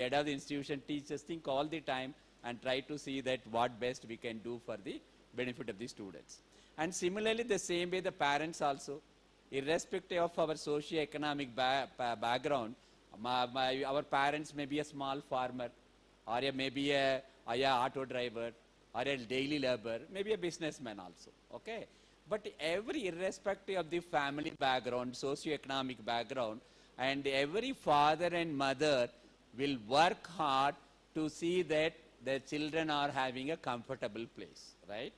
head of the institution, teachers think all the time and try to see that what best we can do for the benefit of the students. And similarly, the same way the parents also, irrespective of our socio-economic background, our parents may be a small farmer, or maybe a auto driver, or a daily laborer, maybe a businessman also, okay? But every irrespective of the family background, socio-economic background, and every father and mother will work hard to see that their children are having a comfortable place, right?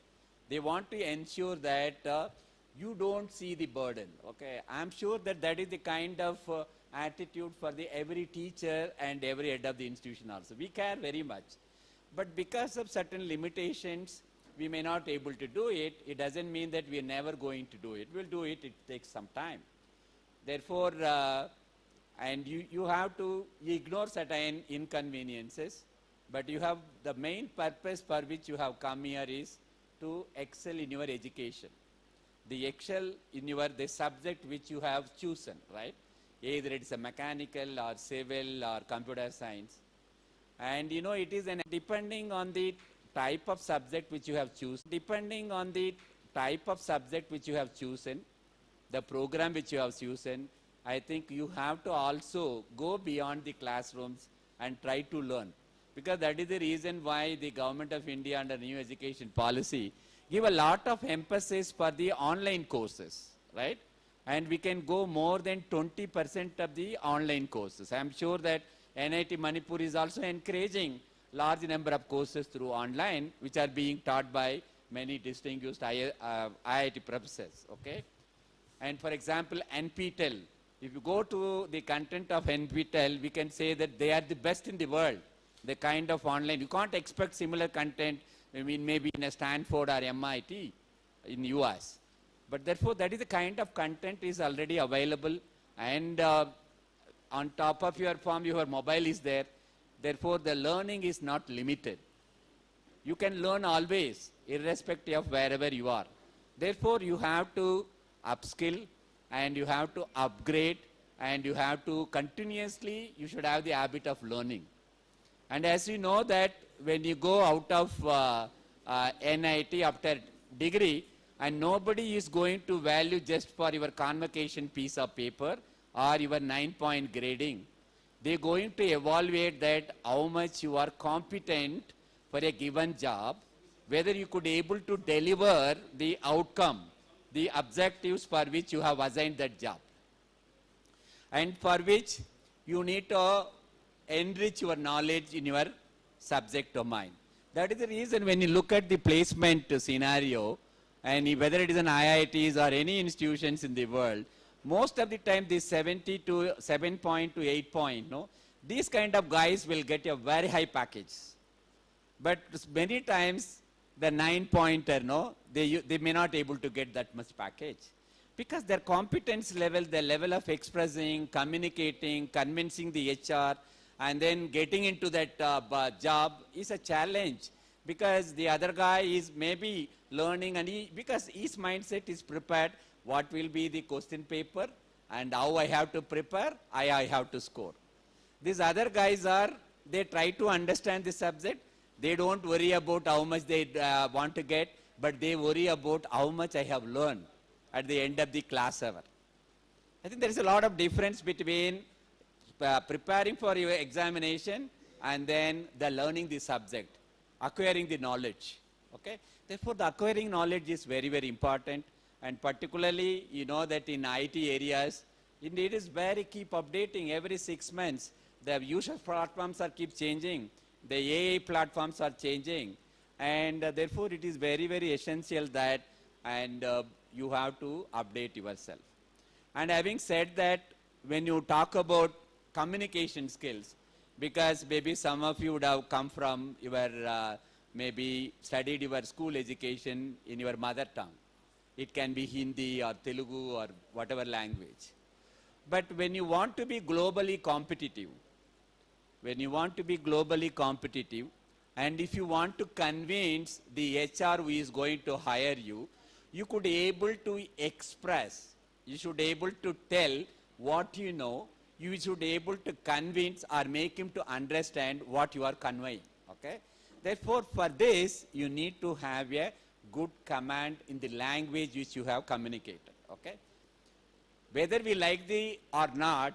They want to ensure that you don't see the burden, okay? I'm sure that that is the kind of attitude for the every teacher and every head of the institution also. We care very much. But because of certain limitations, we may not able to do it. It doesn't mean that we are never going to do it. We'll do it. It takes some time. Therefore, and you have to ignore certain inconveniences, but you have the main purpose for which you have come here is to excel in your education. The excel in the subject which you have chosen, right? Either it's a mechanical or civil or computer science. And it is depending on the type of subject which you have chosen, the program which you have chosen, I think you have to also go beyond the classrooms and try to learn. Because that is the reason why the government of India under new education policy give a lot of emphasis for the online courses, right? And we can go more than 20% of the online courses. I am sure that NIT Manipur is also encouraging large number of courses through online, which are being taught by many distinguished IIT professors, okay? And for example, NPTEL, if you go to the content of NPTEL, we can say that they are the best in the world, the kind of online. You can't expect similar content, maybe in a Stanford or MIT in US. But therefore, that is the kind of content is already available, and on top of your form, your mobile is there. Therefore, the learning is not limited. You can learn always, irrespective of wherever you are. Therefore, you have to upskill, and you have to upgrade, and you have to continuously, you should have the habit of learning. And as you know that when you go out of NIT after degree, and nobody is going to value just for your convocation piece of paper or your 9-point grading. They're going to evaluate that how much you are competent for a given job, whether you could able to deliver the outcome, the objectives for which you have assigned that job, and for which you need to enrich your knowledge in your subject domain. That is the reason when you look at the placement scenario, and whether it is an IITs or any institutions in the world, most of the time this 7 point to 8 point, these kind of guys will get a very high package. But many times the 9-pointer, they may not able to get that much package. Because their competence level, their level of expressing, communicating, convincing the HR, and then getting into that job is a challenge. Because the other guy is maybe learning, and because his mindset is prepared, what will be the question paper and how I have to prepare, I have to score. These other guys they try to understand the subject. They don't worry about how much they want to get, but they worry about how much I have learned at the end of the class hour. I think there is a lot of difference between preparing for your examination and then the learning the subject, acquiring the knowledge, okay? Therefore, the acquiring knowledge is very, very important. And particularly, that in IT areas, it is very keep updating every 6 months. The user platforms are keep changing. The AI platforms are changing. And therefore, it is very, very essential that you have to update yourself. And having said that, when you talk about communication skills, because maybe some of you would have come from your, maybe studied your school education in your mother tongue. It can be Hindi or Telugu or whatever language. But when you want to be globally competitive, and if you want to convince the HR who is going to hire you, you could able to express, you should able to tell what you know, you should be able to convince or make him to understand what you are conveying. Okay? Therefore, for this, you need to have a good command in the language which you have communicated. Okay? Whether we like the or not,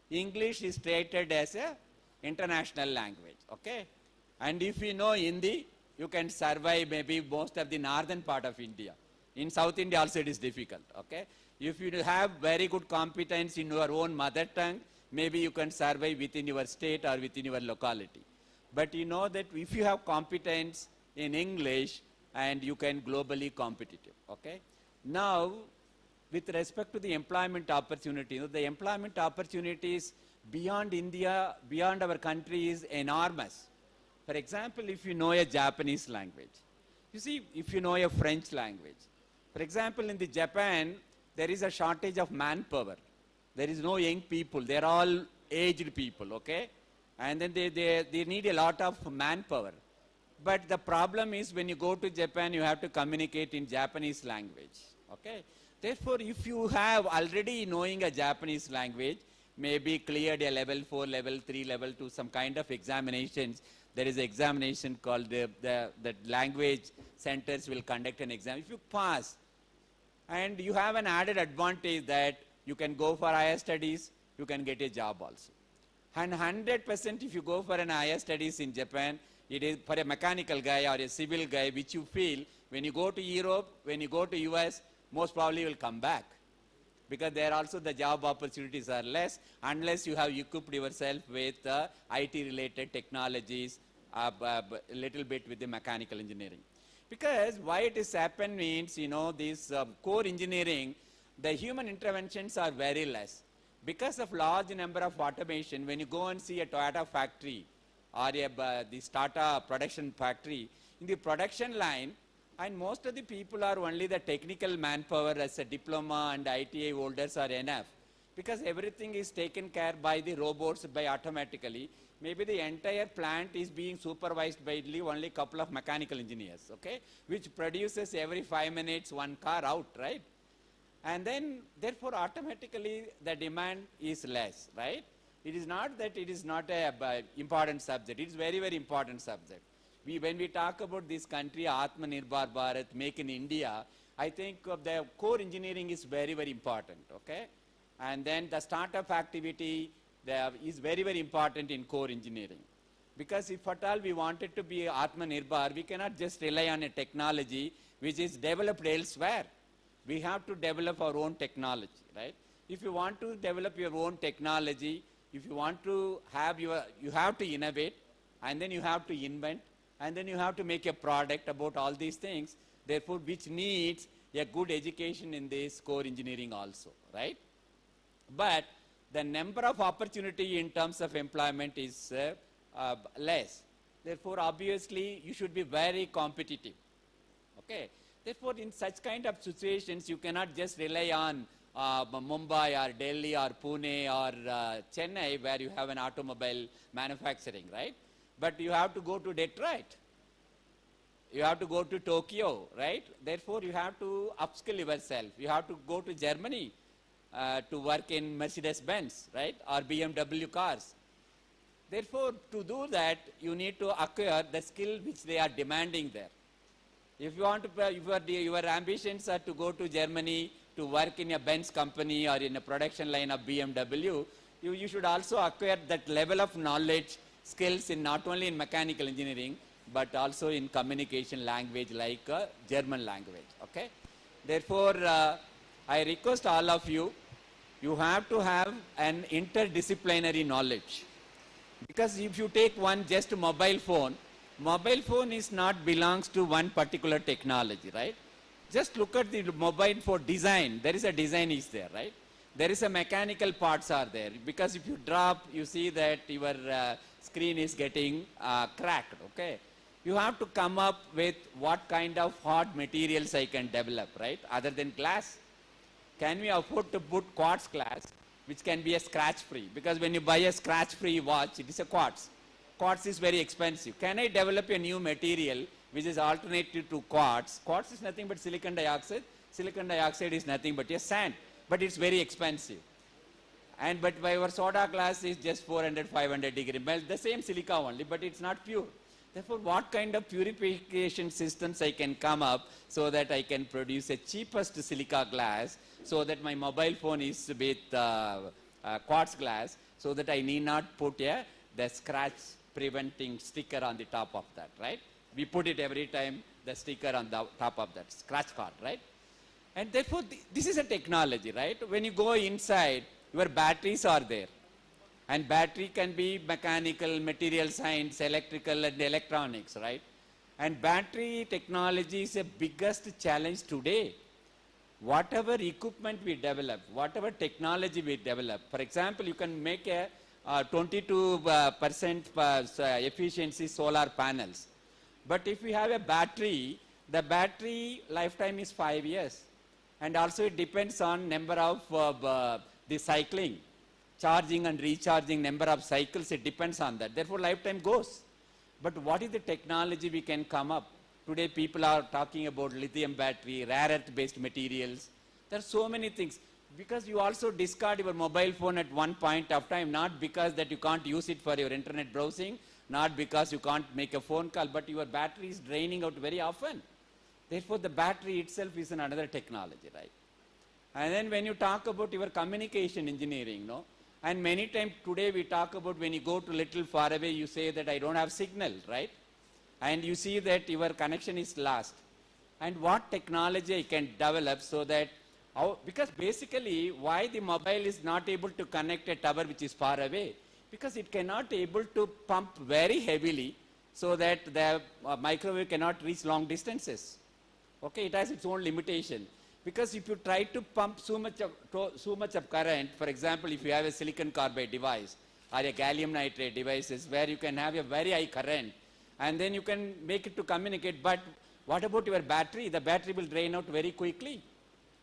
English is treated as a international language. Okay? And if you know Hindi, you can survive maybe most of the northern part of India. In South India also it is difficult. Okay? If you have very good competence in your own mother tongue, maybe you can survive within your state or within your locality. But you know that if you have competence in English, and you can globally competitive. Okay? Now, with respect to the employment opportunity, the employment opportunities beyond India, beyond our country is enormous. For example, if you know a Japanese language, you see, if you know a French language, for example, in the Japan, there is a shortage of manpower. There is no young people. They're all aged people, okay? And then they need a lot of manpower. But the problem is when you go to Japan, you have to communicate in Japanese language, okay? Therefore, if you have already knowing a Japanese language, maybe cleared a level 4, level 3, level 2, some kind of examinations. There is an examination called the language centers will conduct an exam. If you pass, and you have an added advantage that you can go for higher studies, you can get a job also. And 100% if you go for an higher studies in Japan, it is for a mechanical guy or a civil guy, which you feel, when you go to Europe, when you go to US, most probably you will come back. Because there also the job opportunities are less, unless you have equipped yourself with IT-related technologies, a little bit with the mechanical engineering. Because why it is happened means, you know, this core engineering, the human interventions are very less. Because of large number of automation, when you go and see a Toyota factory or the Tata production factory, in the production line, and most of the people are only the technical manpower as a diploma and ITA holders are enough. Because everything is taken care by the robots by automatically. Maybe the entire plant is being supervised by only a couple of mechanical engineers, okay? Which produces every 5 minutes one car out, right? And then, therefore, automatically the demand is less, right? It is not that it is not a important subject. It is very, very important subject. When we talk about this country, Atmanirbhar Bharat, Make in India, I think the core engineering is very, very important, okay? And then the startup activity is very, very important in core engineering. Because if at all we wanted to be Atmanirbhar, we cannot just rely on a technology which is developed elsewhere. We have to develop our own technology, right? If you want to develop your own technology, if you want to have you have to innovate, and then you have to invent, and then you have to make a product about all these things, therefore, which needs a good education in this core engineering also, right? But the number of opportunity in terms of employment is less. Therefore, obviously, you should be very competitive, okay? Therefore, in such kind of situations, you cannot just rely on Mumbai or Delhi or Pune or Chennai, where you have an automobile manufacturing, right? But you have to go to Detroit. You have to go to Tokyo, right? Therefore, you have to upskill yourself. You have to go to Germany to work in Mercedes-Benz, right? Or BMW cars. Therefore, to do that, you need to acquire the skill which they are demanding there. If you want to, if your ambitions are to go to Germany to work in a Benz company or in a production line of BMW, you should also acquire that level of knowledge, skills in not only in mechanical engineering, but also in communication language like German language, okay? Therefore, I request all of you, you have to have an interdisciplinary knowledge. Because if you take one just mobile phone is not belongs to one particular technology, right? Just look at the mobile phone design. There is a design is there, right? There is a mechanical parts are there. Because if you drop, you see that your screen is getting cracked, okay? You have to come up with what kind of hard materials I can develop, right? Other than glass. Can we afford to put quartz glass, which can be a scratch-free? Because when you buy a scratch-free watch, it is a quartz. Quartz is very expensive. Can I develop a new material which is alternative to quartz? Quartz is nothing but silicon dioxide. Silicon dioxide is nothing but a sand, but it's very expensive. But by our soda glass is just 400, 500 degree. Well, the same silica only, but it's not pure. Therefore, what kind of purification systems I can come up so that I can produce a cheapest silica glass so that my mobile phone is with quartz glass so that I need not put the scratch preventing sticker on the top of that, right? We put it every time, the sticker on the top of that scratch card, right? And therefore, this is a technology, right? When you go inside, your batteries are there. And battery can be mechanical, material science, electrical and electronics, right? And battery technology is the biggest challenge today. Whatever equipment we develop, whatever technology we develop, for example, you can make a 22% efficiency solar panels. But if you have a battery, the battery lifetime is 5 years. And also it depends on number of the cycling. Charging and recharging number of cycles, it depends on that. Therefore, lifetime goes. But what is the technology we can come up? Today, people are talking about lithium battery, rare earth-based materials. There are so many things. Because you also discard your mobile phone at one point of time, not because that you can't use it for your internet browsing, not because you can't make a phone call, but your battery is draining out very often. Therefore, the battery itself is another technology, right? And then when you talk about your communication engineering, no? And many times today we talk about when you go to little far away, you say that I don't have signal, right? And you see that your connection is lost. And what technology I can develop so that, because basically why the mobile is not able to connect a tower which is far away? Because it cannot able to pump very heavily so that the microwave cannot reach long distances. Okay, it has its own limitation. Because if you try to pump so much of current, for example, if you have a silicon carbide device or a gallium nitride devices where you can have a very high current and then you can make it to communicate, but what about your battery? The battery will drain out very quickly.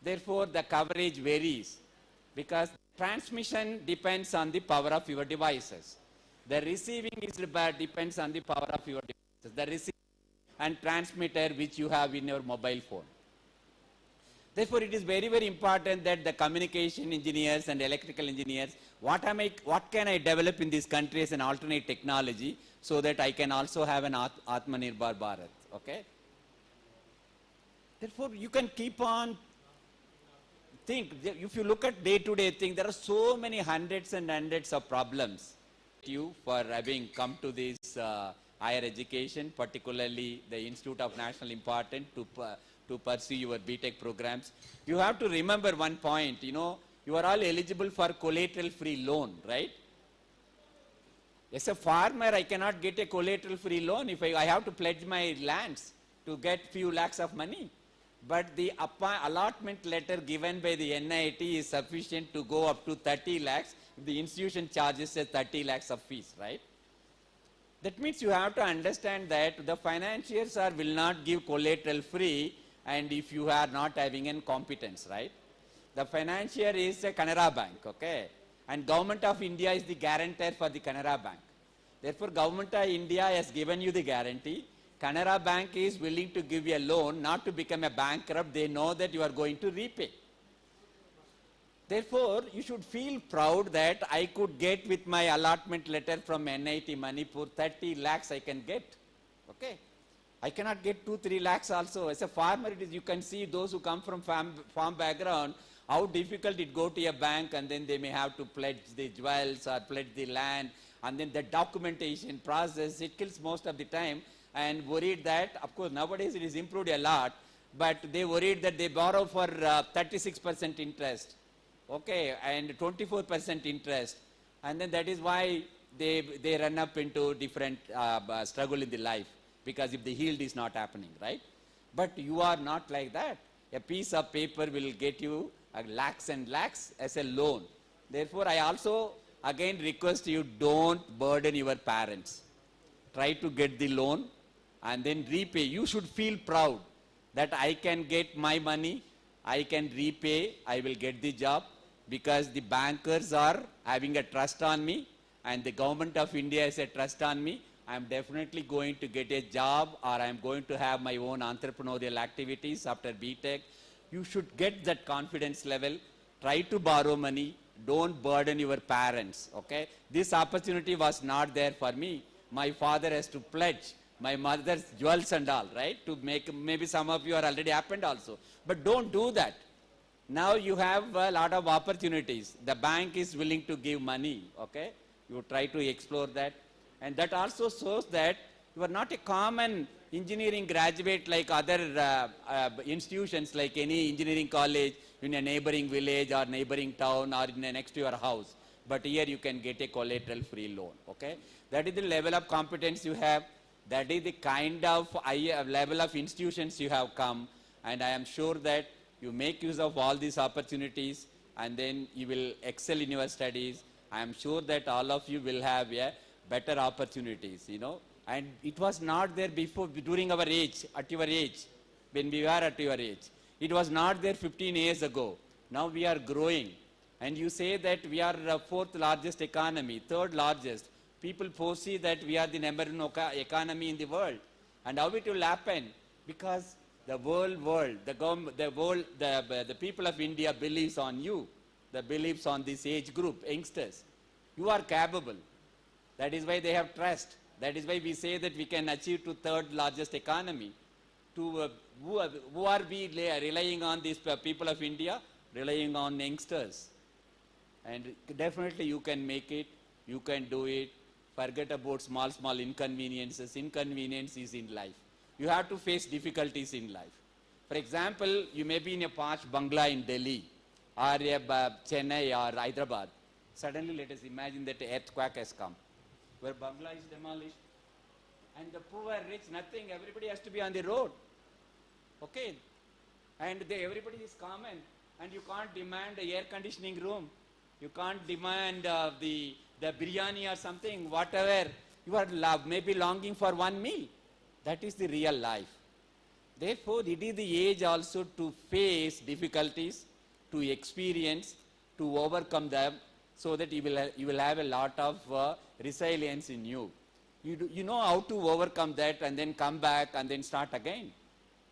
Therefore, the coverage varies because transmission depends on the power of your devices. The receiving depends on the power of your devices. The receiver and transmitter which you have in your mobile phone. Therefore, it is very, very important that the communication engineers and electrical engineers, what can I develop in this country as an alternate technology so that I can also have an Atmanirbhar Bharat, okay? Therefore, you can keep on if you look at day-to-day thing, there are so many hundreds and hundreds of problems. You for having come to this higher education, particularly the Institute of National Importance to pursue your B.Tech programs. You have to remember one point, you know, you are all eligible for collateral-free loan, right? As a farmer, I cannot get a collateral-free loan if I have to pledge my lands to get few lakhs of money. But the allotment letter given by the NIT is sufficient to go up to 30 lakhs. The institution charges 30 lakhs of fees, right? That means you have to understand that the financiers will not give collateral free and if you are not having an competence, right? The financier is a Canara Bank, okay? And Government of India is the guarantor for the Canara Bank. Therefore, Government of India has given you the guarantee. Canara Bank is willing to give you a loan, not to become a bankrupt. They know that you are going to repay. Therefore, you should feel proud that I could get with my allotment letter from NIT Manipur, 30 lakhs I can get. Okay? I cannot get 2-3 lakhs also. As a farmer, you can see those who come from farm background, how difficult it go to a bank and then they may have to pledge the jewels or pledge the land and then the documentation process, it kills most of the time. And worried that, of course, nowadays it is improved a lot, but they worried that they borrow for 36% interest, okay, and 24% interest, and then that is why they run up into different struggle in the life, because if the yield is not happening, right? But you are not like that. A piece of paper will get you lakhs and lakhs as a loan. Therefore, I also again request you, don't burden your parents. Try to get the loan and then repay. You should feel proud that I can get my money, I can repay, I will get the job because the bankers are having a trust on me and the Government of India has a trust on me. I am definitely going to get a job or I am going to have my own entrepreneurial activities after B.Tech. You should get that confidence level. Try to borrow money. Don't burden your parents, okay? This opportunity was not there for me. My father has to pledge my mother's jewels and all, right? To make, maybe some of you are already happened also. But don't do that. Now you have a lot of opportunities. The bank is willing to give money, okay? You try to explore that. And that also shows that you are not a common engineering graduate like other institutions, like any engineering college in a neighboring village or neighboring town or in a next to your house. But here you can get a collateral free loan, okay? That is the level of competence you have. That is the kind of level of institutions you have come. And I am sure that you make use of all these opportunities and then you will excel in your studies. I am sure that all of you will have better opportunities, you know. And it was not there before, during our age, at your age, when we were at your age. It was not there 15 years ago. Now we are growing. And you say that we are the fourth largest economy, third largest. People foresee that we are the number one economy in the world. And how it will happen? Because the the people of India believes on you. They believes on this age group, youngsters. You are capable. That is why they have trust. That is why we say that we can achieve to third largest economy. To who are we relying on these people of India? Relying on youngsters. And definitely you can make it. You can do it. Forget about small inconveniences. Inconvenience is in life. You have to face difficulties in life. For example, you may be in a posh bungalow in Delhi or Chennai or Hyderabad. Suddenly let us imagine that an earthquake has come, where bungalow is demolished. And the poor, rich, nothing, everybody has to be on the road. Okay? And everybody is common. And you can't demand an air conditioning room. You can't demand the biryani or something, whatever. You are maybe longing for one meal. That is the real life. Therefore, it is the age also to face difficulties, to experience, to overcome them, so that you will have a lot of resilience in you. You know how to overcome that and then come back and then start again.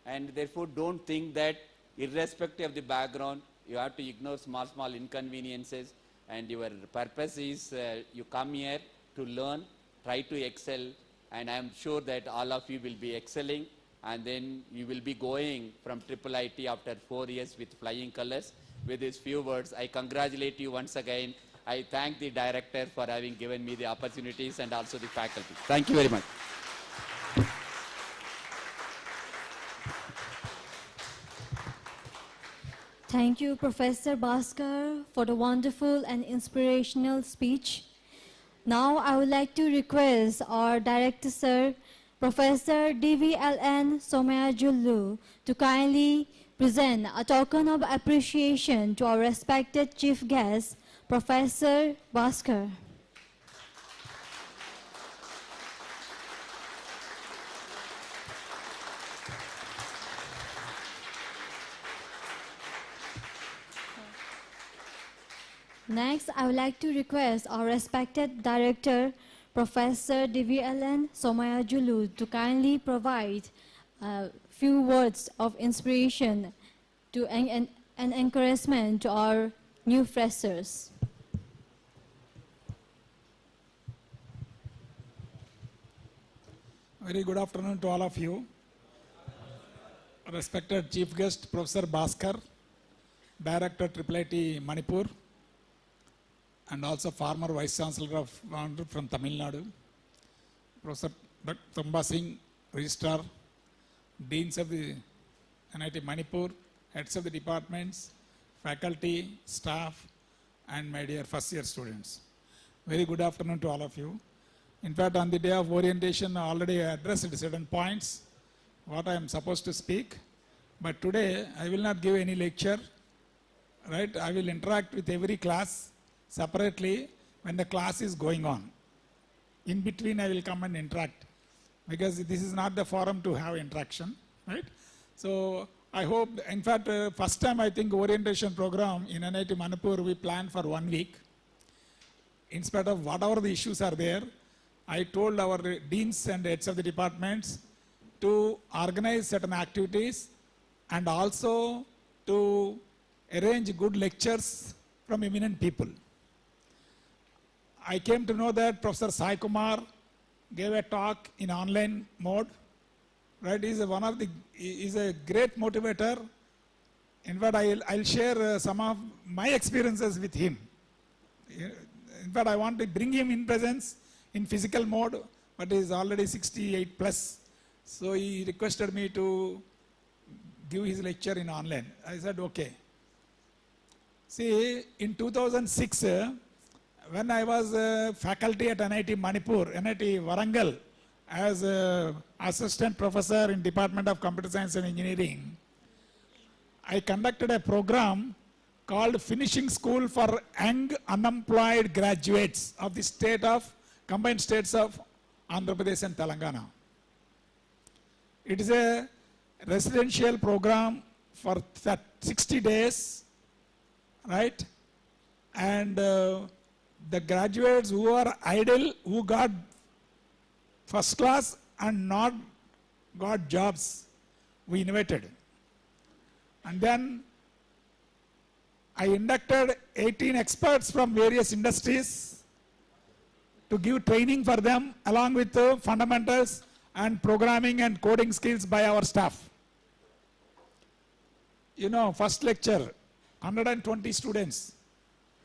And therefore, don't think that irrespective of the background, you have to ignore small inconveniences. And your purpose is you come here to learn, try to excel, and I am sure that all of you will be excelling, and then you will be going from Triple IT after 4 years with flying colors. With these few words, I congratulate you once again. I thank the director for having given me the opportunities and also the faculty. Thank you very much. Thank you, Professor Bhaskar, for the wonderful and inspirational speech. Now, I would like to request our Director, Sir, Professor DVLN Somayajulu, to kindly present a token of appreciation to our respected Chief Guest, Professor Bhaskar. Next, I would like to request our respected Director, Professor DVLN Somayajulu, to kindly provide a few words of inspiration to and encouragement to our new freshers. Very good afternoon to all of you. Respected Chief Guest, Professor Bhaskar, Director NIT Manipur, and also former Vice Chancellor from Tamil Nadu, Professor Thamba Singh, Registrar, Deans of the NIT Manipur, Heads of the departments, faculty, staff, and my dear first year students. Very good afternoon to all of you. In fact, on the day of orientation, I already addressed certain points, what I am supposed to speak. But today, I will not give any lecture, right? I will interact with every class separately when the class is going on. In between, I will come and interact, because this is not the forum to have interaction, right? So I hope, in fact, first time I think orientation program in NIT Manipur, we planned for 1 week. In spite of whatever the issues are there, I told our deans and heads of the departments to organize certain activities and also to arrange good lectures from eminent people. I came to know that Professor Sai Kumar gave a talk in online mode. Right, he is a great motivator. In fact, I'll share some of my experiences with him. In fact, I want to bring him in presence in physical mode, but he is already 68 plus. So he requested me to give his lecture in online. I said, okay. See, in 2006, when I was faculty at NIT Manipur, NIT Warangal, as assistant professor in Department of Computer Science and Engineering, I conducted a program called Finishing School for Young Unemployed Graduates of the combined states of Andhra Pradesh and Telangana. It is a residential program for 60 days, right? And the graduates who are idle, who got first class and not got jobs, we invited. And then I inducted 18 experts from various industries to give training for them along with fundamentals and programming and coding skills by our staff. You know, first lecture, 120 students,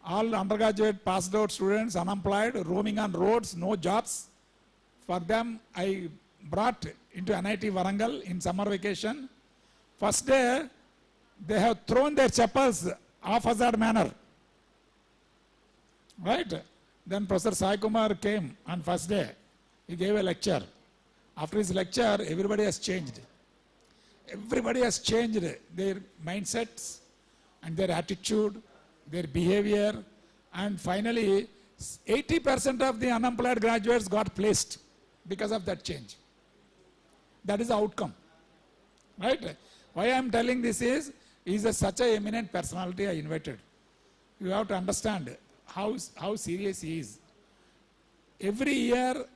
all undergraduate passed out students, unemployed, roaming on roads, no jobs. For them, I brought into NIT Warangal in summer vacation. First day, they have thrown their chappals haphazard manner. Right? Then Professor Sai Kumar came on first day. He gave a lecture. After his lecture, everybody has changed. Everybody has changed their mindsets and their attitude, their behavior, and finally, 80% of the unemployed graduates got placed because of that change. That is the outcome. Right? Why I am telling this is, he is such an eminent personality I invited. You have to understand how serious he is. Every year,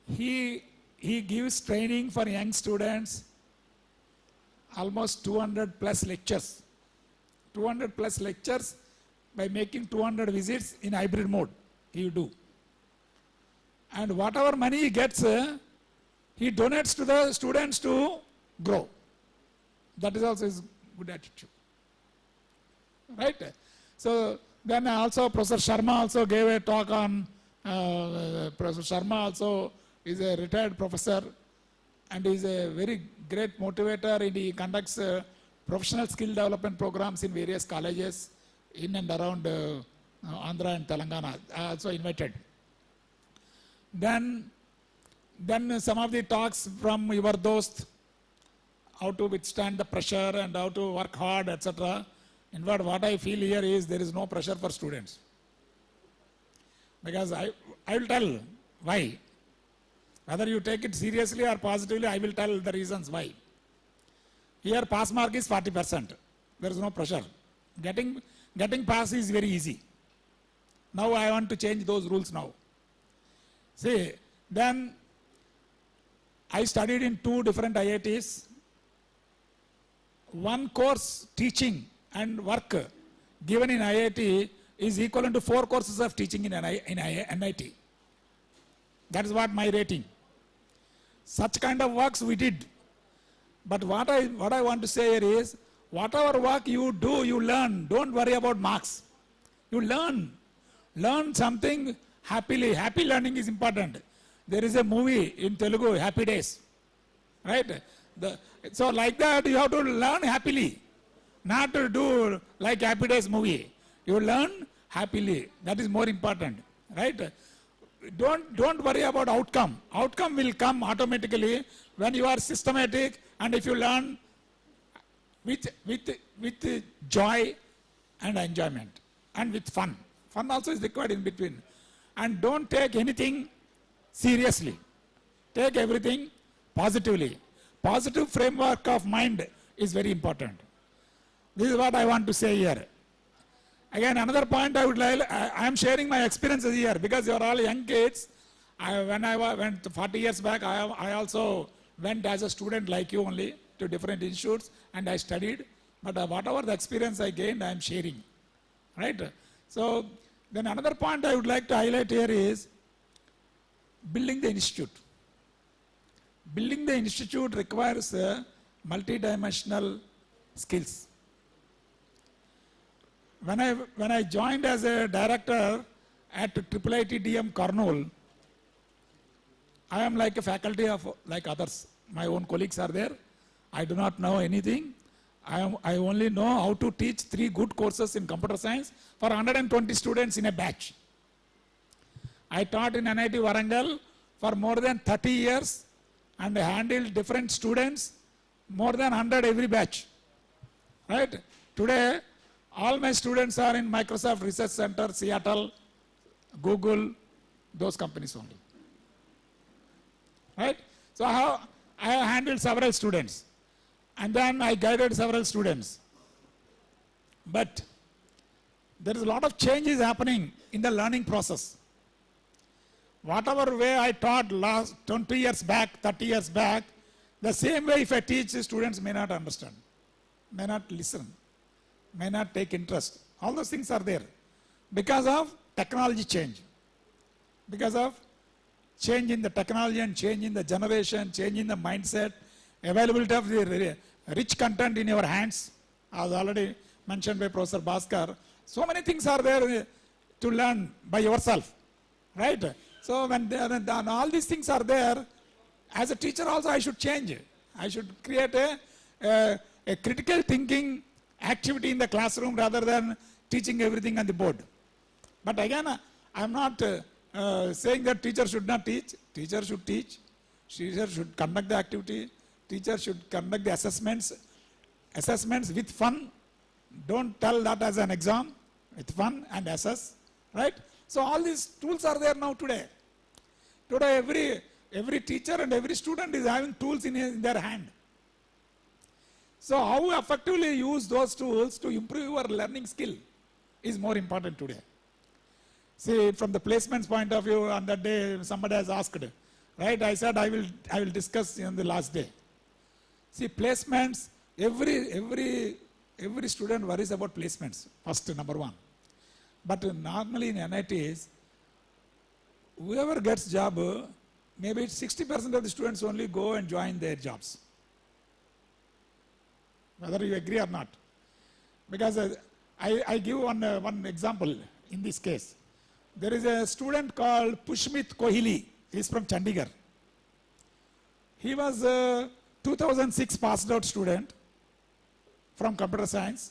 he gives training for young students, almost 200 plus lectures. 200 plus lectures by making 200 visits in hybrid mode, he will do. And whatever money he gets, he donates to the students to grow. That is also his good attitude. Right? So then also Professor Sharma also gave a talk on, Professor Sharma also is a retired professor and is a very great motivator, and he conducts professional skill development programs in various colleges in and around Andhra and Telangana, also invited. Then some of the talks from your dost, how to withstand the pressure and how to work hard, etc. In fact, what I feel here is there is no pressure for students. Because I will tell why. Whether you take it seriously or positively, I will tell the reasons why. Here pass mark is 40%. There is no pressure. Getting pass is very easy. Now I want to change those rules now. See, then I studied in 2 different IITs. One course teaching and work given in IIT is equivalent to 4 courses of teaching in NIT. That is what my rating. Such kind of works we did. But what I want to say here is, whatever work you do, you learn. Don't worry about marks. You learn. Learn something happily. Happy learning is important. There is a movie in Telugu, Happy Days. Right? So like that, you have to learn happily. Not to do like Happy Days movie. You learn happily. That is more important. Right? Don't worry about outcome. Outcome will come automatically when you are systematic and if you learn with joy and enjoyment and with fun. Fun also is required in between. And don't take anything seriously. Take everything positively. Positive framework of mind is very important. This is what I want to say here. Again, another point I would like, I am sharing my experiences here because you are all young kids. When I went 40 years back, I also went as a student like you only to different institutes and I studied. But whatever the experience I gained, I am sharing. Right? So then another point I would like to highlight here is building the institute. Building the institute requires multi-dimensional skills. When I joined as a director at IIIT DM Kurnool, I am like a faculty of like others. My own colleagues are there. I do not know anything. I only know how to teach 3 good courses in computer science for 120 students in a batch. I taught in NIT Warangal for more than 30 years and handled different students, more than 100 every batch. Right? Today, all my students are in Microsoft Research Center, Seattle, Google, those companies only. Right? So I have handled several students. And then I guided several students. But there is a lot of changes happening in the learning process. Whatever way I taught last 20 years back, 30 years back, the same way if I teach, students may not understand, may not listen, may not take interest. All those things are there because of technology change. Because of change in the technology and change in the generation, change in the mindset, availability of the rich content in your hands, as already mentioned by Professor Bhaskar. So many things are there to learn by yourself, right? So when all these things are there, as a teacher also I should change. I should create a critical thinking activity in the classroom rather than teaching everything on the board. But again, I am not saying that teacher should not teach. Teacher should teach. Teacher should conduct the activity. Teacher should conduct the assessments with fun. Don't tell that as an exam, with fun and assess, right? So all these tools are there now today. Today every teacher and every student is having tools in their hand. So how effectively use those tools to improve your learning skill is more important today. See, from the placements point of view, on that day somebody has asked, right? I said I will discuss on the last day. See, placements, every student worries about placements, first, number one. But normally in NITs, whoever gets job, maybe 60% of the students only go and join their jobs. Whether you agree or not. Because I give one example in this case. There is a student called Pushmit Kohili. He is from Chandigarh. He was 2006 passed out student from computer science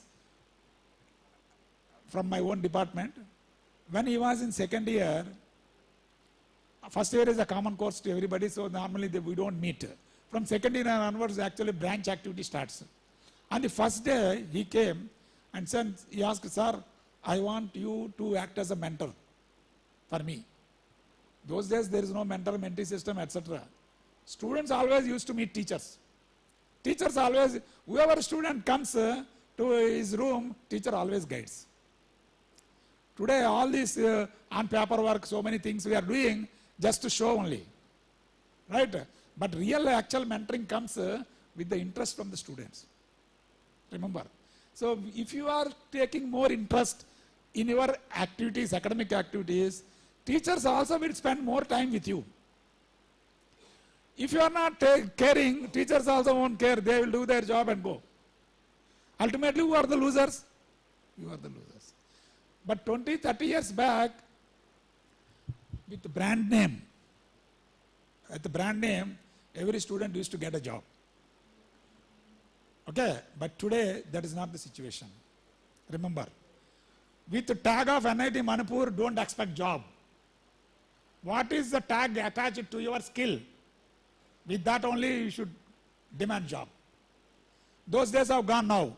from my own department. When he was in second year, first year is a common course to everybody, so normally we don't meet. From second year onwards, actually branch activity starts. On the first day, he came and said, he asked, sir, I want you to act as a mentor for me. Those days there is no mentor-mentee system, etc. Students always used to meet teachers. Teachers always, whoever student comes to his room, teacher always guides. Today all this on paperwork, so many things we are doing just to show only, right? But real actual mentoring comes with the interest from the students. Remember. So if you are taking more interest in your activities, academic activities, teachers also will spend more time with you. If you are not caring, teachers also won't care. They will do their job and go. Ultimately, who are the losers? You are the losers. But 20, 30 years back, with the brand name, at the brand name, every student used to get a job. Okay, but today that is not the situation. Remember, with the tag of NIT Manipur, don't expect job. What is the tag attached to your skill? With that only you should demand job. Those days have gone now.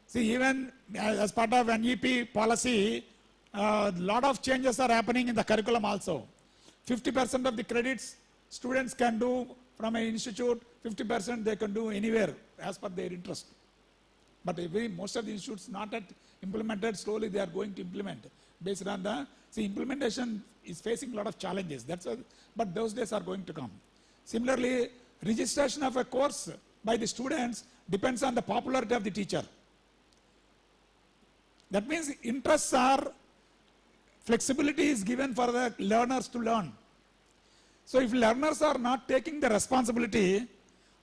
See, even as part of NEP policy, a lot of changes are happening in the curriculum also. 50% of the credits students can do from an institute, 50% they can do anywhere as per their interest. But most of the institutes not yet implemented, slowly they are going to implement based on the, see, implementation is facing a lot of challenges. But those days are going to come. Similarly, registration of a course by the students depends on the popularity of the teacher. That means interests are Flexibility is given for the learners to learn. So if learners are not taking the responsibility,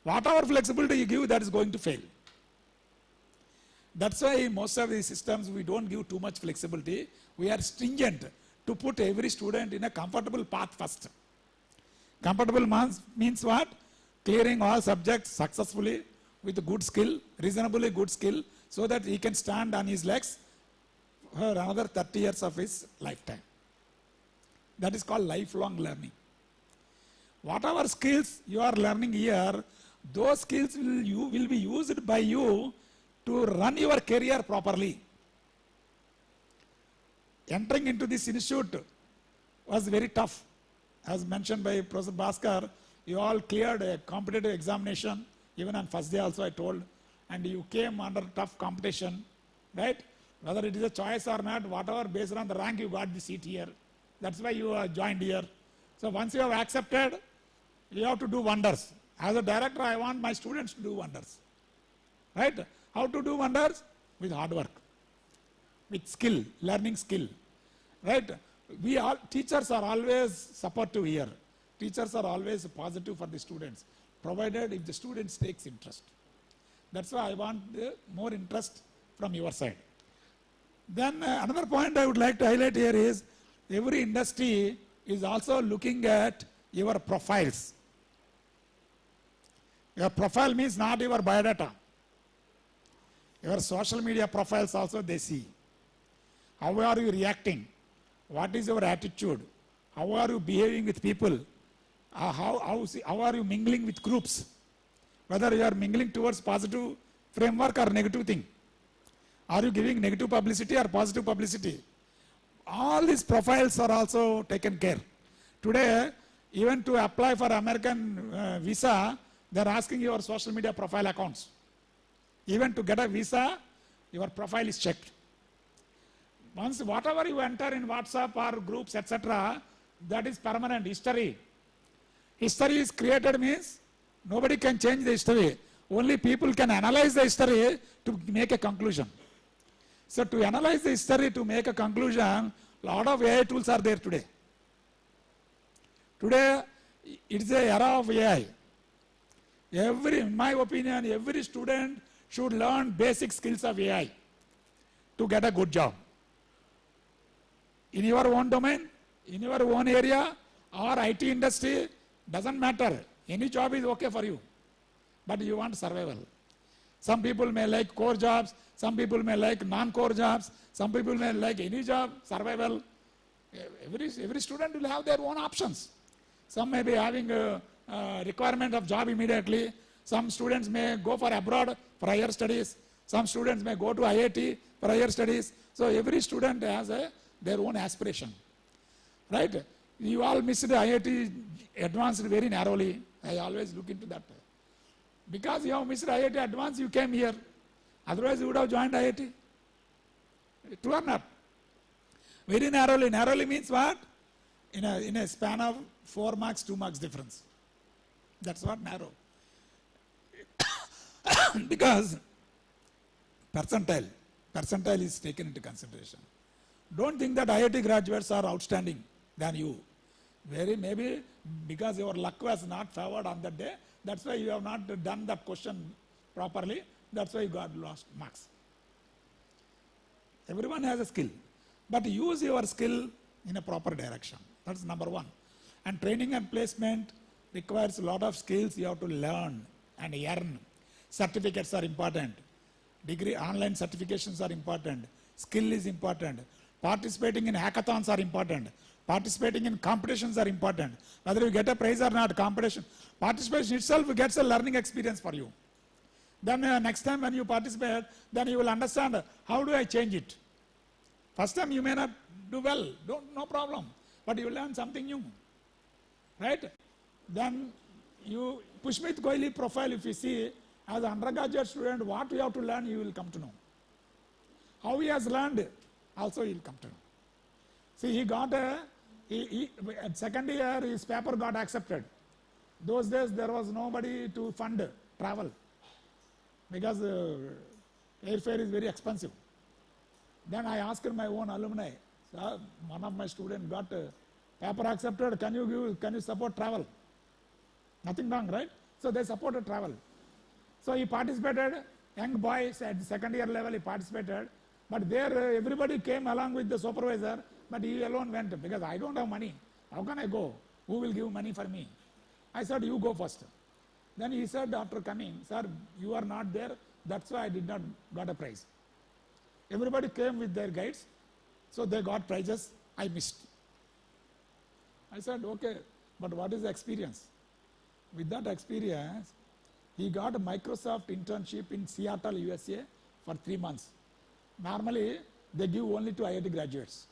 whatever flexibility you give, that is going to fail. That's why most of these systems, we don't give too much flexibility. We are stringent to put every student in a comfortable path first. Comfortable means what? Clearing all subjects successfully with a good skill, reasonably good skill, so that he can stand on his legs for another 30 years of his lifetime. That is called lifelong learning. Whatever skills you are learning here, those skills will be used by you to run your career properly. Entering into this institute was very tough. As mentioned by Professor Bhaskar, you all cleared a competitive examination, even on first day also I told, and you came under tough competition, right? Whether it is a choice or not, whatever, based on the rank you got the seat here. That's why you joined here. So once you have accepted, you have to do wonders. As a director, I want my students to do wonders. Right? How to do wonders? With hard work, with skill, learning skill. Right? Teachers are always supportive here. Teachers are always positive for the students, provided if the students takes interest. That's why I want more interest from your side. Then another point I would like to highlight here is, every industry is also looking at your profiles. Your profile means not your biodata. Your social media profiles also they see. How are you reacting? What is your attitude? How are you behaving with people? How are you mingling with groups? Whether you are mingling towards positive framework or negative thing. Are you giving negative publicity or positive publicity? All these profiles are also taken care. Today, even to apply for American visa, they are asking your social media profile accounts. Even to get a visa, your profile is checked. Once whatever you enter in WhatsApp or groups, etc., that is permanent history. History is created means nobody can change the history. Only people can analyze the history to make a conclusion. So to analyze the history, to make a conclusion, a lot of AI tools are there today. Today, it's the era of AI. In my opinion, every student should learn basic skills of AI to get a good job. In your own domain, in your own area, or IT industry, doesn't matter. Any job is okay for you, but you want survival. Some people may like core jobs, some people may like non-core jobs, some people may like any job, survival. Every student will have their own options. Some may be having a requirement of job immediately. Some students may go for abroad for higher studies. Some students may go to IIT for higher studies. So every student has their own aspiration. Right? You all missed the IIT advanced very narrowly. I always look into that. Because you have missed IIT advanced, you came here. Otherwise, you would have joined IIT. True or not? Very narrowly. Narrowly means what? In a span of 4 marks, 2 marks difference. That's what narrow. Because percentile is taken into consideration. Don't think that IIT graduates are outstanding than you. Maybe because your luck was not favored on that day, that's why you have not done that question properly. That's why you got lost marks. Everyone has a skill, but use your skill in a proper direction. That's number one. And training and placement requires a lot of skills you have to learn and earn. Certificates are important. Degree, online certifications are important. Skill is important. Participating in hackathons are important. Participating in competitions are important. Whether you get a prize or not, participation itself gets a learning experience for you. Then next time when you participate, then you will understand how do I change it. First time you may not do well, no problem, but you learn something new, right? Then you Pushmit Goyali profile, if you see, as an undergraduate student, what you have to learn, you will come to know. How he has learned, also you will come to know. See, he got at second year, his paper got accepted. Those days, there was nobody to fund travel because airfare is very expensive. Then I asked my own alumni, Sir, one of my students got paper accepted. Can you support travel? Nothing wrong, right? So they supported travel. So he participated. Young boys at the second year level, he participated. But there everybody came along with the supervisor, but he alone went because I don't have money. How can I go? Who will give money for me? I said, you go first. Then he said after coming, sir, you are not there. That's why I did not got a prize. Everybody came with their guides. So they got prizes. I missed. I said, okay, but what is the experience? With that experience, he got a Microsoft internship in Seattle, USA for 3 months. Normally, they give only to IIT graduates.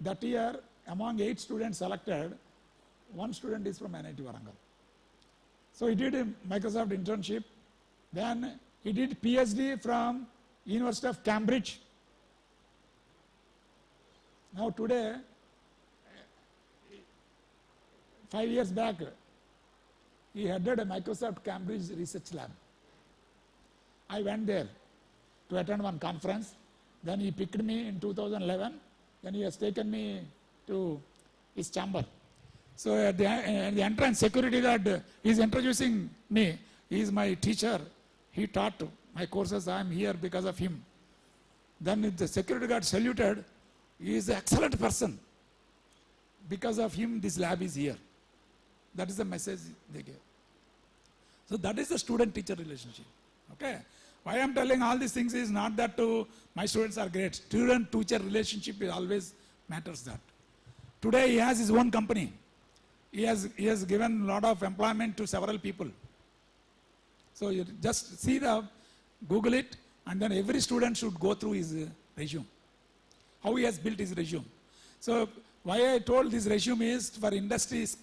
That year, among 8 students selected, 1 student is from NIT Warangal. So he did a Microsoft internship. Then he did PhD from University of Cambridge. Now today, 5 years back, he headed a Microsoft Cambridge research lab. I went there to attend one conference. Then he picked me in 2011. Then he has taken me to his chamber. So at the entrance, security guard is introducing me. He is my teacher. He taught my courses. I am here because of him. Then the security guard saluted. He is an excellent person. Because of him, this lab is here. That is the message they gave. So that is the student-teacher relationship. Okay. Why I am telling all these things is not that my students are great. Student-teacher relationship is always matters that. Today he has his own company. He has given a lot of employment to several people. So you just see Google it, and then every student should go through his resume. How he has built his resume. So why I told this resume is for industries,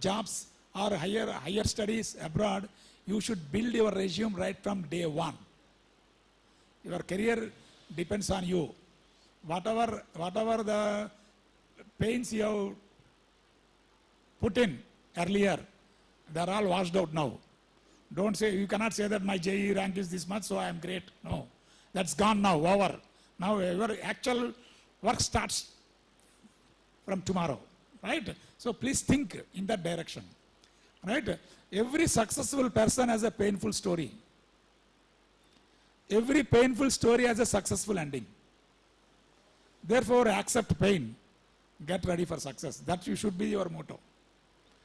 jobs or higher studies abroad, you should build your resume right from day one. Your career depends on you. Whatever the pains you have put in earlier, they are all washed out now. Don't say, you cannot say that my JEE rank is this much, so I am great. No, that's gone now, over. Now your actual work starts from tomorrow, right? So please think in that direction, right? Every successful person has a painful story. Every painful story has a successful ending. Therefore, accept pain. Get ready for success. That should be your motto.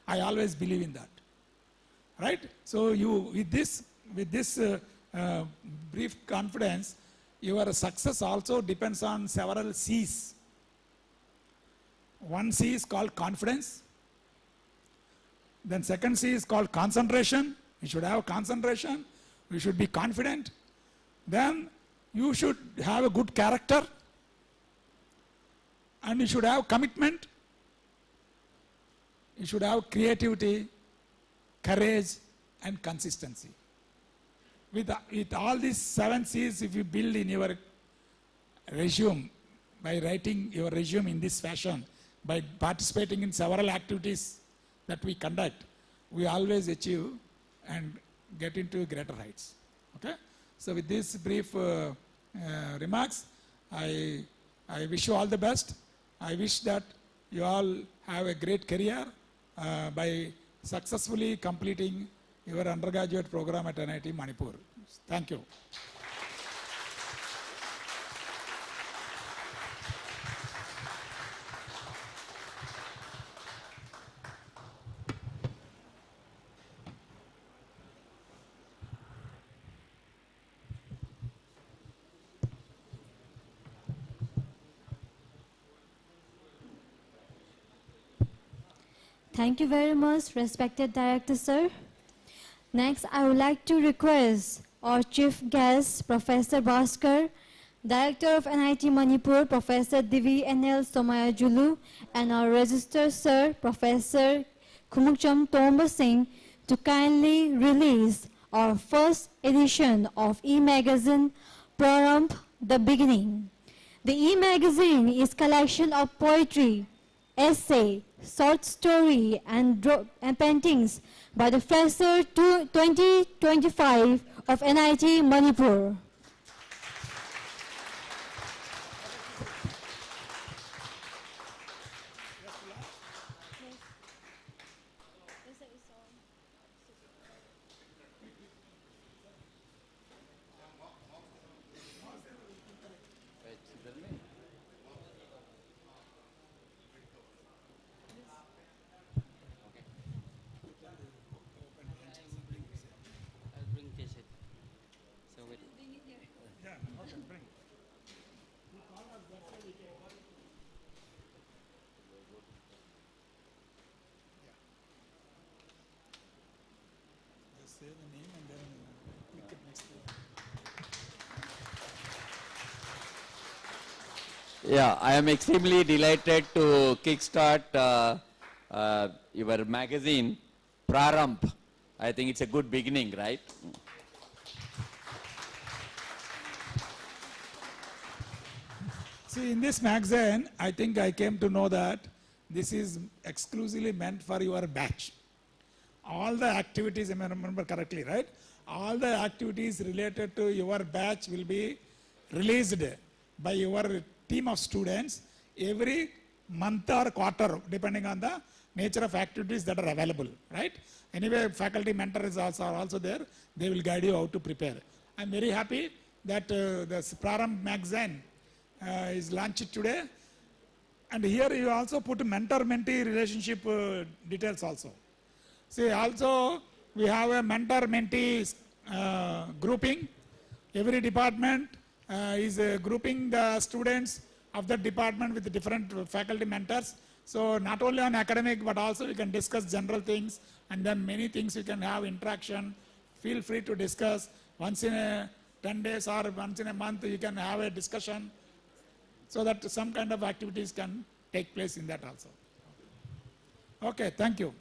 I always believe in that, right? So you, with this brief confidence, your success also depends on several C's. One C is called confidence. Then second C is called concentration. You should have concentration. You should be confident. Then you should have a good character. And you should have commitment. You should have creativity, courage, and consistency. With all these 7 C's, if you build in your resume, by writing your resume in this fashion, by participating in several activities that we conduct, we always achieve and get into greater heights. Okay? So with these brief remarks, I wish you all the best. I wish that you all have a great career by successfully completing your undergraduate program at NIT Manipur. Thank you. Thank you very much, respected Director Sir. Next, I would like to request our chief guest, Professor Bhaskar, Director of NIT Manipur, Professor Divi N.L. Somayajulu, and our Register Sir, Professor Khumukcham Tomba Singh, to kindly release our first edition of e-magazine, Prarambh, The Beginning. The e-magazine is collection of poetry, essay, short story, and paintings by the Fresher 2025 of NIT Manipur. say the name and then click it next. Yeah, I am extremely delighted to kickstart your magazine, Praramp. I think it's a good beginning, right? See, in this magazine, I think I came to know that this is exclusively meant for your batch. All the activities, if I remember correctly, right? All the activities related to your batch will be released by your team of students every month or quarter, depending on the nature of activities that are available, right? Anyway, faculty mentors are also there. They will guide you how to prepare. I'm very happy that the Praramp magazine is launched today. And here you also put mentor-mentee relationship details also. See, also we have a mentor-mentee grouping. Every department is grouping the students of the department with different faculty mentors. So not only on academic, but also we can discuss general things, and then many things you can have interaction. Feel free to discuss. Once in a 10 days or once in a month, you can have a discussion, so that some kind of activities can take place in that also. Okay, thank you.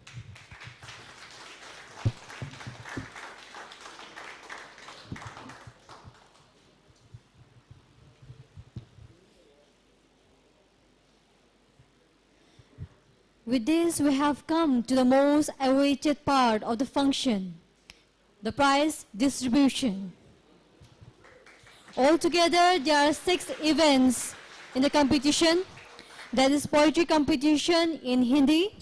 With this, we have come to the most awaited part of the function, the prize distribution. Altogether, there are 6 events in the competition. That is poetry competition in Hindi,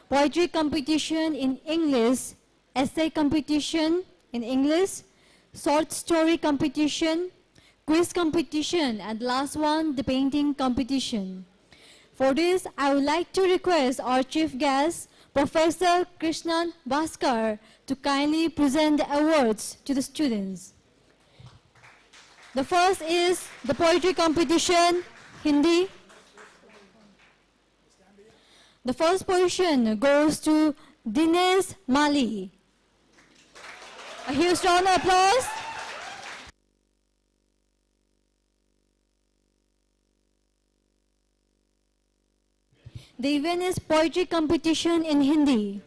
poetry competition in English, essay competition in English, short story competition, quiz competition, and last one, the painting competition. For this, I would like to request our chief guest, Professor Krishnan Bhaskar, to kindly present the awards to the students. The first is the poetry competition, Hindi. The first position goes to Dinesh Mali. A huge round of applause. The event is poetry competition in Hindi.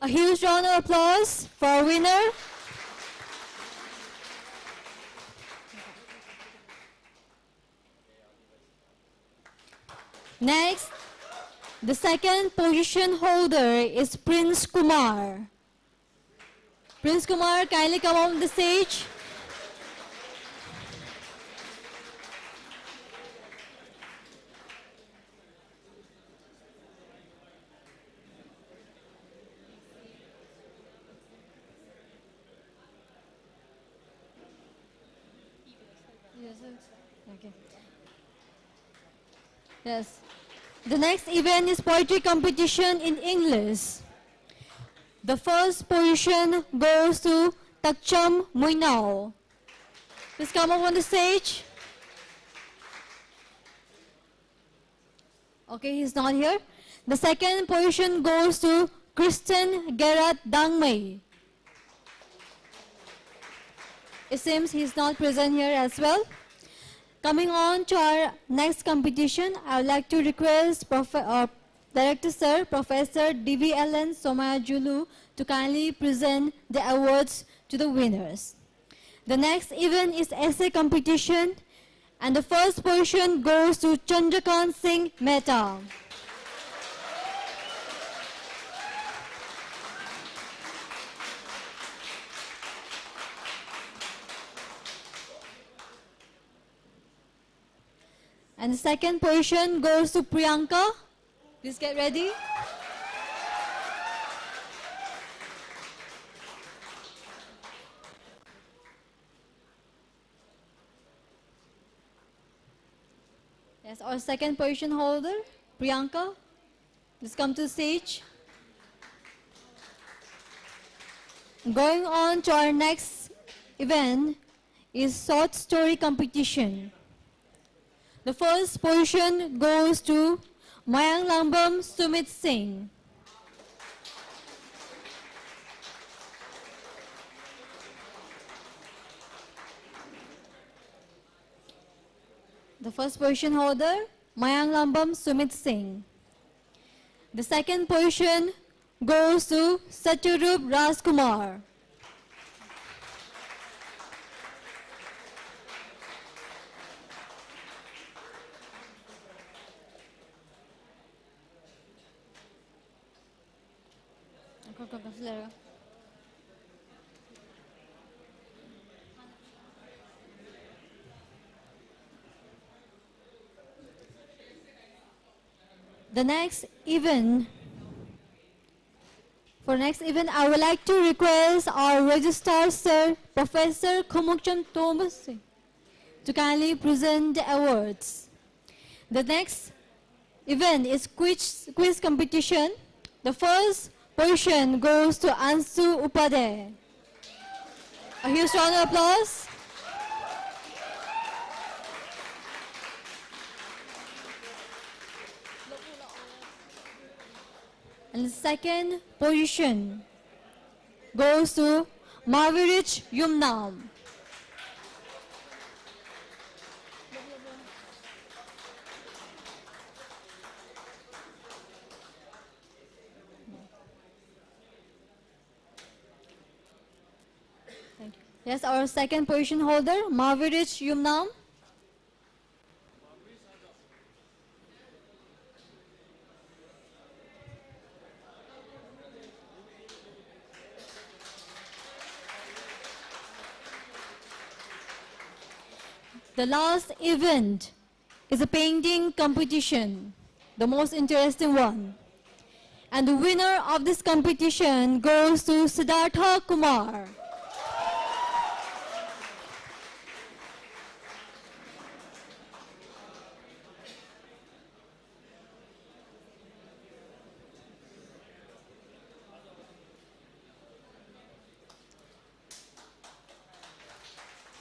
A huge round of applause for our winner. Next, the second position holder is Prince Kumar. Prince Kumar, kindly come on the stage. Okay. Yes. The next event is poetry competition in English. The first position goes to Takcham Muinao. Please come up on the stage. Okay, he's not here. The second position goes to Kristen Gerard Dangmei. It seems he's not present here as well. Coming on to our next competition, I would like to request Director Sir, Professor D.V.L.N. Somayajulu to kindly present the awards to the winners. The next event is essay competition, and the first position goes to Chandrakant Singh Mehta. And the second position goes to Priyanka. Please get ready. Yes, our second position holder, Priyanka. Please come to the stage. Going on to our next event is short story competition. The first position goes to Mayang Lambam Sumit Singh. The first position holder, Mayang Lambam Sumit Singh. The second position goes to Satyarup Rajkumar. The next event, I would like to request our registrar sir, Professor Khomukchand Thomas, to kindly present the awards. The next event is quiz competition. The first position goes to Ansu Upadhyay. A huge round of applause. And the second position goes to Mavirich Yumnam. Thank you. Yes, our second position holder, Mavirich Yumnam. The last event is a painting competition, the most interesting one. And the winner of this competition goes to Siddhartha Kumar.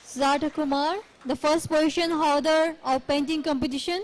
Siddhartha Kumar, the first position holder of painting competition.